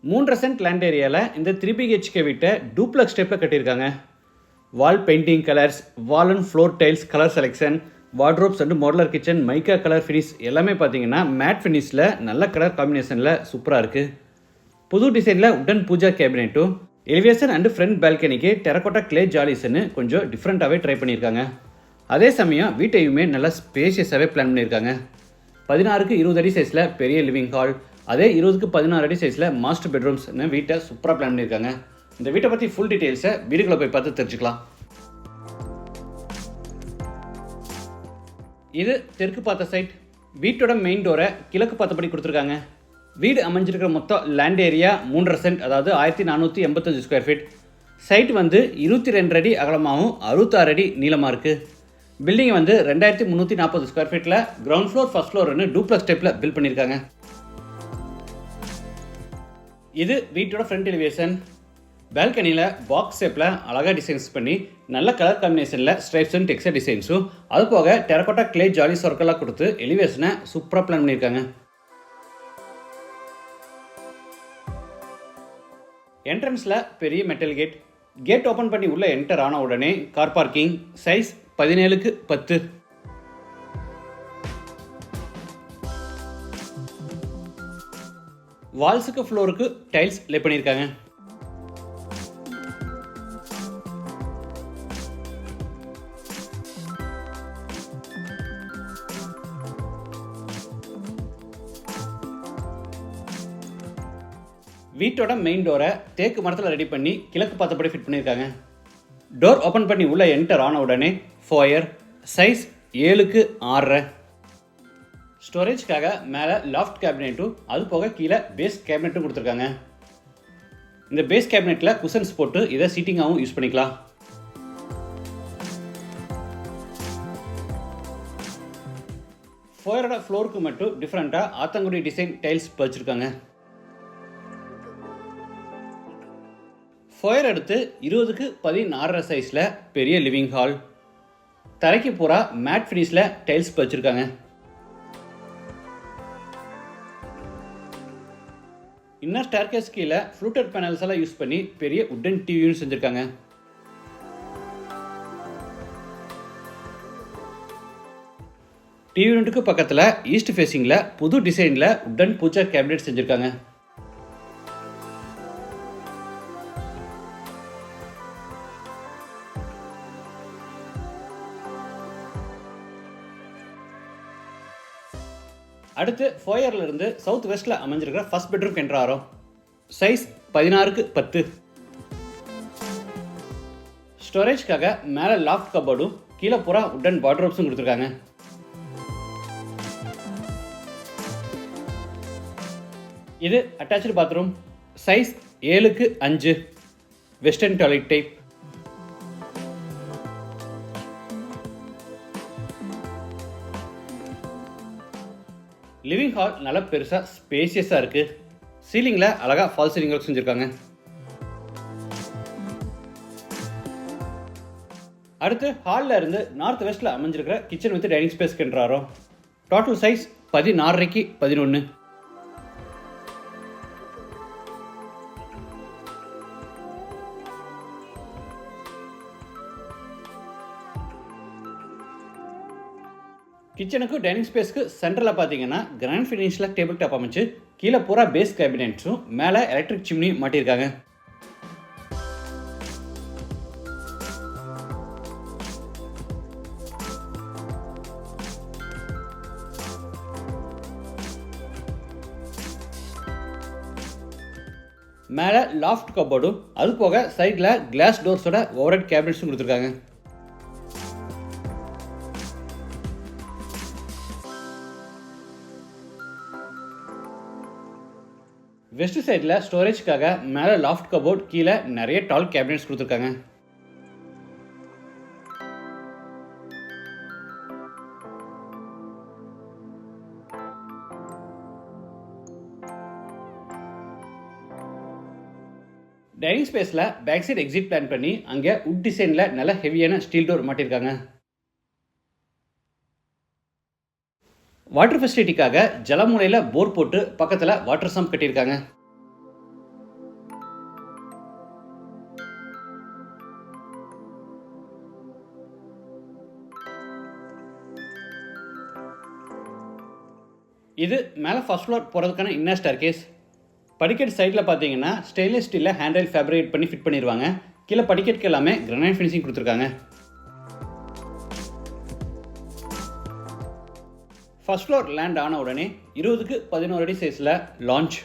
3.5 cent land ஏரியாவில் இந்த 3 BHK வீட்டை டூப்ளக்ஸ் டைப்பில் கட்டியிருக்காங்க. வால் painting colours, wall and floor tiles colour selection, wardrobes and modular kitchen, mica colour finish எல்லாமே பார்த்தீங்கன்னா மேட் ஃபினிஷில் நல்ல கலர் காம்பினேஷனில் சூப்பராக இருக்குது. புது டிசைனில் உட்டன் பூஜா கேபினெட்டும், எலிவேஷன் அண்ட் ஃப்ரண்ட் பால்கனிக்கு டெரக்கோட்டா கிளே ஜாலிஸ்ன்னு கொஞ்சம் டிஃப்ரெண்ட்டாகவே ட்ரை பண்ணியிருக்காங்க. அதே சமயம் வீட்டையுமே நல்லா ஸ்பேஷியஸாகவே பிளான் பண்ணியிருக்காங்க. 16க்கு 20 அடி சைஸில் பெரிய லிவிங் ஹால், அதே 20க்கு 16 அடி சைஸில் மாஸ்டர் பெட்ரூம்ஸ்னு வீட்டை சூப்பராக பிளான் பண்ணியிருக்காங்க. இந்த வீட்டை பற்றி ஃபுல் டீட்டெயில்ஸை வீடுகளை போய் பார்த்து தெரிஞ்சுக்கலாம். இது தெற்கு பார்த்த சைட். வீட்டோட மெயின் டோரை கிழக்கு பார்த்தபடி கொடுத்துருக்காங்க. வீடு அமைஞ்சிருக்கிற மொத்தம் லேண்ட் ஏரியா 3.5 சென்ட், அதாவது 1485 ஸ்கொயர் ஃபீட். சைட் 22 அடி அகலமாகவும் 66 அடி நீளமாக இருக்குது. பில்டிங் 2340 ஸ்கொயர் ஃபீட்டில் கிரவுண்ட் ஃப்ளோர் ஃபர்ஸ்ட் ஃப்ளோர்னு டூப்ளக்ஸ் டைப்பில் பில்ட் பண்ணியிருக்காங்க. இது வீட்டோட ஃப்ரண்ட் எலிவேஷன். பால்கனியில் பாக்ஸ் ஷேப்பில் அழகாக டிசைன்ஸ் பண்ணி நல்ல கலர் காம்பினேஷனில் ஸ்ட்ரைப்ஸ் அண்ட் டெக்ஸ்டர் டிசைன்ஸும், அது போக டெரக்கோட்டா கிளே ஜாலி சர்க்கலாக கொடுத்து எலிவேஷனை சூப்பராக பிளான் பண்ணியிருக்காங்க. என்ட்ரன்ஸில் பெரிய மெட்டல் கேட். கேட் ஓப்பன் பண்ணி உள்ளே என்டர் ஆன உடனே கார் பார்க்கிங். சைஸ் 17க்கு 10. வால்ஸுக்கு ஃப்ளோருக்கு டைல்ஸ் லே பண்ணியிருக்காங்க. வீட்டோட மெயின் டோரை தேக்கு மரத்தில் ரெடி பண்ணி கிழக்கு பார்த்தபடி ஃபிட் பண்ணியிருக்காங்க. டோர் ஓப்பன் பண்ணி உள்ளே என்டர் ஆன உடனே ஃபோயர். சைஸ் 7க்கு 6.5. ஸ்டோரேஜ்க்காக மேலே லாஃப்ட் கேபினெட்டும், அது போக கீழே பேஸ் கேபினெட்டும் கொடுத்துருக்காங்க. இந்த பேஸ் கேபினெட்டில் குஷன்ஸ் போட்டு இதை சீட்டிங்காகவும் யூஸ் பண்ணிக்கலாம். ஃபோயரோட ஃப்ளோருக்கு மட்டும் டிஃப்ரெண்ட்டாக ஆத்தங்குடி டிசைன் டைல்ஸ் பதிச்சிருக்காங்க. ஃபோயர் எடுத்து 20க்கு 16 சைஸில் பெரிய லிவிங் ஹால். தரைக்கு பூரா மேட் ஃபினிஷில் டைல்ஸ் பதிச்சிருக்காங்க. இன்னர் ஸ்டேர்கேஸ் கீழே ஃப்ளூட்டட் பேனல்ஸ் எல்லாம் யூஸ் பண்ணி பெரிய உட்டன் டிவியும் செஞ்சுருக்காங்க. டிவி யூனிட்டுக்கு பக்கத்தில் ஈஸ்ட் ஃபேஸிங்கில் புது டிசைனில் உட்டன் பூஜா கேபினெட் செஞ்சுருக்காங்க. அடுத்து ஃபோயரில் இருந்து சவுத் வெஸ்ட்டில் அமைஞ்சிருக்கிற ஃபர்ஸ்ட் பெட்ரூம் என்ட்ரு ஆகிறோம். சைஸ் 16க்கு 10. ஸ்டோரேஜ்க்காக மேலே லாஃப்ட் கபோர்டும், கீழே பூரா உட்டன் வார்ட்ரோப்ஸும் கொடுத்துருக்காங்க. இது அட்டாச்சு பாத்ரூம். சைஸ் 7க்கு 5. Western toilet type. Living hall நல்லா பெருசாக ஸ்பேசியஸாக இருக்குது. சீலிங்கில் அழகாக ஃபால் சீலிங் ஒர்க் செஞ்சுருக்காங்க. அடுத்து ஹாலில் இருந்து நார்த் வெஸ்ட்டில் அமைஞ்சிருக்கிற கிச்சன் வித் டைனிங் ஸ்பேஸ் கென்றாரோ. டோட்டல் சைஸ் 16க்கு 11. கிச்சனுக்கு டைனிங் ஸ்பேஸ்க்கு சென்டரில் பார்த்தீங்கன்னா கிராண்ட் ஃபினிஷில் டேபிள் டாப் அமைச்சு கீழே பூரா பேஸ் கேபினெட்ஸும் மேலே எலக்ட்ரிக் சிம்னி மாட்டியிருக்காங்க. மேலே லாஃப்ட் கபோர்டும், அது போக சைடில் கிளாஸ் டோர்ஸோட ஓவர்ஹெட் கேபினெட்ஸும் கொடுத்துருக்காங்க. வெஸ்ட் சைடில் ஸ்டோரேஜ்க்காக மேலே லாஃப்ட் கபோர்ட், கீழே நிறைய டால் கேபினெட்ஸ் கொடுத்துருக்காங்க. டைனிங் ஸ்பேஸில் பேக் சைடு எக்ஸிட் பிளான் பண்ணி அங்கே உட் டிசைனில் நல்ல ஹெவியான ஸ்டீல் டோர் மாட்டியிருக்காங்க. வாட்டர் ஃபெசிலிட்டிக்காக ஜலமூலையில் போர் போட்டு பக்கத்தில் வாட்டர் சம்ப் கட்டியிருக்காங்க. இது மேலே ஃபர்ஸ்ட் ஃப்ளோர் போகிறதுக்கான இன்னர் ஸ்டேர்கேஸ். படிக்கட் சைடில் பார்த்தீங்கன்னா ஸ்டெயின்லெஸ் ஸ்டீலில் ஹேண்ட்ரைல் ஃபேப்ரிகேட் பண்ணி ஃபிட் பண்ணிடுவாங்க. கீழே படிக்கட்டுக்கு எல்லாமே கிரானைட் ஃபினிஷிங் கொடுத்துருக்காங்க. ஃபர்ஸ்ட் ஃப்ளோர் லேண்ட் ஆன உடனே 20க்கு 11 அடி சைஸில் லான்ச்.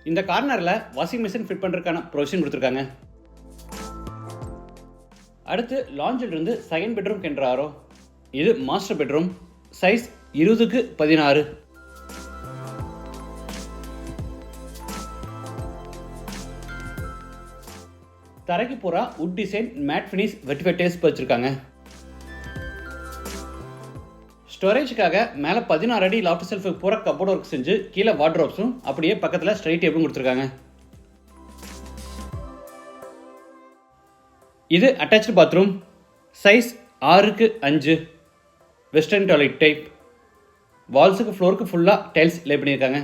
இந்த கார்னரில் வாஷிங் மிஷின் ஃபிட் பண்ணுறதுக்கான ப்ரொவிஷன் கொடுத்துருக்காங்க. அடுத்து லான்ச்சில் இருந்து செகண்ட் பெட்ரூம் கென்றாரோ. இது மாஸ்டர் பெட்ரூம். சைஸ் 20க்கு 16. தரைக்கு பூரா wood design matte finish vitrified டேஸ்ட் வச்சுருக்காங்க. ஸ்டோரேஜுக்காக மேலே 16 அடி லாஃப்ட் செல்ஃபுக்கு பூரா கப்போர்ட் ஒர்க் செஞ்சு கீழே வார்ட்ரோப்ஸும் அப்படியே பக்கத்தில் ஸ்ட்ரைட் டேபிளும் கொடுத்துருக்காங்க. இது அட்டாச்டு பாத்ரூம். சைஸ் 6க்கு 5. Western toilet type. வால்ஸுக்கு ஃப்ளோருக்கு ஃபுல்லாக டைல்ஸ் லே பண்ணியிருக்காங்க.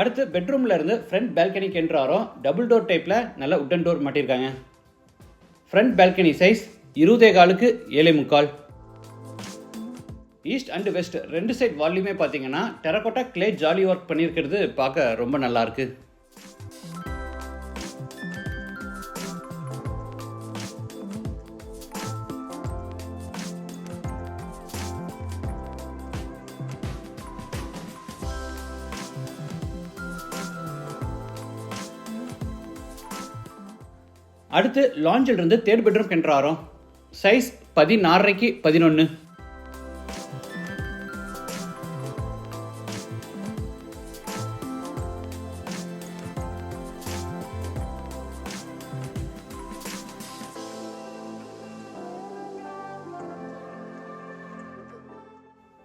அடுத்து பெட்ரூமில் இருந்து ஃப்ரண்ட் பால்கனிக்கு என்ட்ராரோ டபுள் டோர் டைப்பில் நல்ல உட்டன் டோர் மாட்டியிருக்காங்க. ஃப்ரண்ட் பால்கனி சைஸ் 24க்கு 7.25. ஈஸ்ட் அண்ட் வெஸ்ட் ரெண்டு சைட் வால்லையுமே பார்த்தீங்கன்னா டெரகோட்டா கிளே ஜாலி ஒர்க் பண்ணியிருக்கிறது பார்க்க ரொம்ப நல்லாயிருக்கு. அடுத்து லான்ச்சில் இருந்து தேர்ட் பெட்ரூம் கென்றாரோம். சைஸ் 16க்கு 11.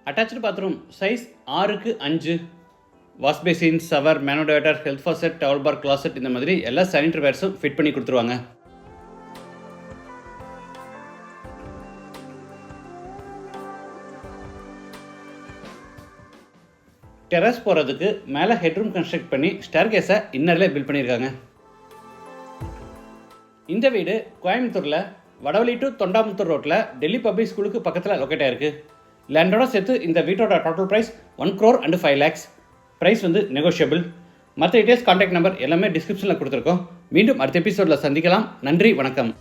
அட்டாச்டு பாத்ரூம் சைஸ் 6க்கு 5. Wash basin, shower, mono diverter, health faucet, towel bar, closet இந்த மாதிரி எல்லா சானிட்டரி வேர்ஸும் ஃபிட் பண்ணி கொடுத்துருவாங்க. டெரஸ் போகிறதுக்கு மேலே ஹெட்ரூம் கன்ஸ்ட்ரக்ட் பண்ணி ஸ்டேர்கேஸை இன்னரில் பில்ட் பண்ணியிருக்காங்க. இந்த வீடு கோயம்புத்தூரில் வடவழி டு தொண்டாமுத்தூர் ரோட்டில் டெல்லி பப்ளிக் ஸ்கூலுக்கு பக்கத்தில் லொக்கேட் ஆயிருக்கு. லேண்டோட சேர்த்து இந்த வீட்டோட total price 1 crore and 5 lakhs. Price negotiable. மற்ற டீட்டெயில்ஸ் கான்டாக்ட் நம்பர் எல்லாமே டிஸ்கிரிப்ஷனில் கொடுத்துருக்கோம். மீண்டும் அடுத்த எபிசோடில் சந்திக்கலாம். நன்றி, வணக்கம்.